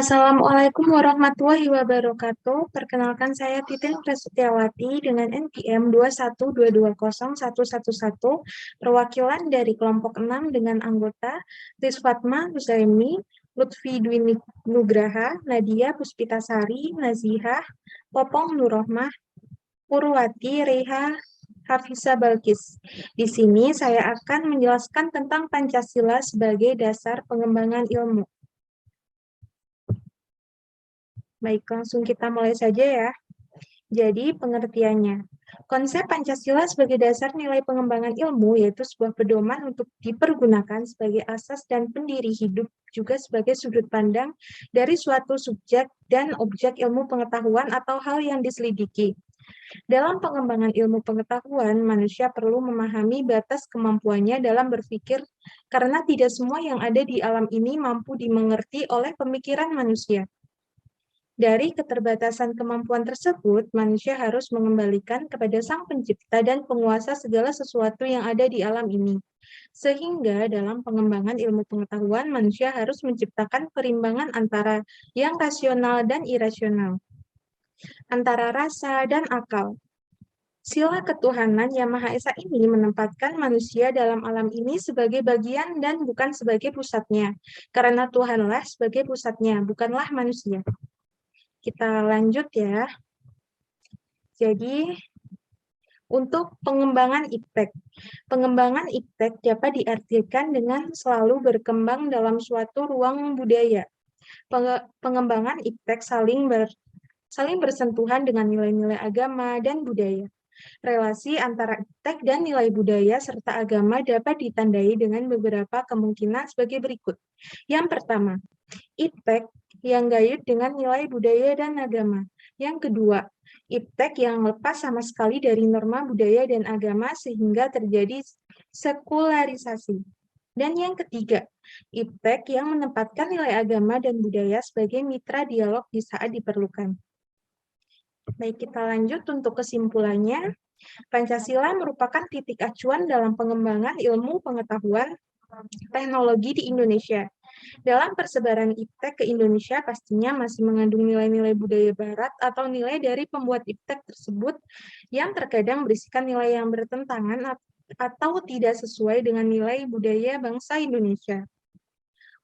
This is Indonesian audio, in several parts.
Assalamualaikum warahmatullahi wabarakatuh. Perkenalkan saya Titin Prasetyawati dengan NPM 212201111, perwakilan dari kelompok 6 dengan anggota Rizfatma Husaini, Lutfi Dwini Nugraha, Nadia Puspitasari, Nazihah, Popong Nurrohmah, Purwati, Reha, Hafisa Balkis. Di sini saya akan menjelaskan tentang Pancasila sebagai dasar pengembangan ilmu. Baik, langsung kita mulai saja ya. Jadi, pengertiannya. Konsep Pancasila sebagai dasar nilai pengembangan ilmu yaitu sebuah pedoman untuk dipergunakan sebagai asas dan pendiri hidup, juga sebagai sudut pandang dari suatu subjek dan objek ilmu pengetahuan atau hal yang diselidiki. Dalam pengembangan ilmu pengetahuan, manusia perlu memahami batas kemampuannya dalam berpikir, karena tidak semua yang ada di alam ini mampu dimengerti oleh pemikiran manusia. Dari keterbatasan kemampuan tersebut, manusia harus mengembalikan kepada Sang Pencipta dan penguasa segala sesuatu yang ada di alam ini. Sehingga dalam pengembangan ilmu pengetahuan, manusia harus menciptakan perimbangan antara yang rasional dan irasional, antara rasa dan akal. Sila ketuhanan yang Maha Esa ini menempatkan manusia dalam alam ini sebagai bagian dan bukan sebagai pusatnya, karena Tuhanlah sebagai pusatnya, bukanlah manusia. Kita lanjut ya. Jadi, untuk pengembangan iptek. Pengembangan iptek dapat diartikan dengan selalu berkembang dalam suatu ruang budaya. Pengembangan iptek saling bersentuhan dengan nilai-nilai agama dan budaya. Relasi antara iptek dan nilai budaya serta agama dapat ditandai dengan beberapa kemungkinan sebagai berikut. Yang pertama, iptek yang gayut dengan nilai budaya dan agama. Yang kedua, iptek yang lepas sama sekali dari norma budaya dan agama sehingga terjadi sekularisasi. Dan yang ketiga, iptek yang menempatkan nilai agama dan budaya sebagai mitra dialog di saat diperlukan. Baik, kita lanjut untuk kesimpulannya. Pancasila merupakan titik acuan dalam pengembangan ilmu pengetahuan teknologi di Indonesia. Dalam persebaran iptek ke Indonesia pastinya masih mengandung nilai-nilai budaya barat atau nilai dari pembuat iptek tersebut yang terkadang berisikan nilai yang bertentangan atau tidak sesuai dengan nilai budaya bangsa Indonesia.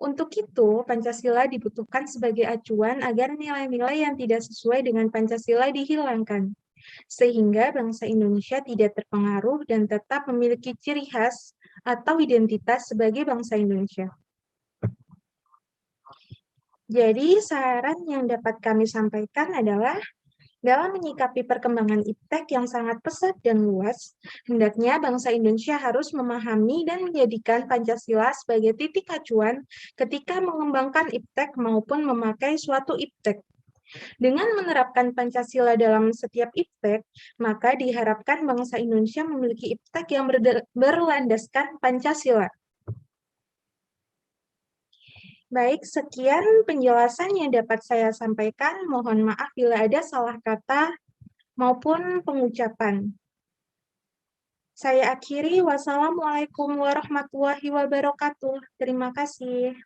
Untuk itu, Pancasila dibutuhkan sebagai acuan agar nilai-nilai yang tidak sesuai dengan Pancasila dihilangkan, sehingga bangsa Indonesia tidak terpengaruh dan tetap memiliki ciri khas atau identitas sebagai bangsa Indonesia. Jadi, saran yang dapat kami sampaikan adalah, dalam menyikapi perkembangan iptek yang sangat pesat dan luas, hendaknya bangsa Indonesia harus memahami dan menjadikan Pancasila sebagai titik acuan ketika mengembangkan iptek maupun memakai suatu iptek. Dengan menerapkan Pancasila dalam setiap iptek, maka diharapkan bangsa Indonesia memiliki iptek yang berlandaskan Pancasila. Baik, sekian penjelasan yang dapat saya sampaikan. Mohon maaf bila ada salah kata maupun pengucapan. Saya akhiri. Wassalamualaikum warahmatullahi wabarakatuh. Terima kasih.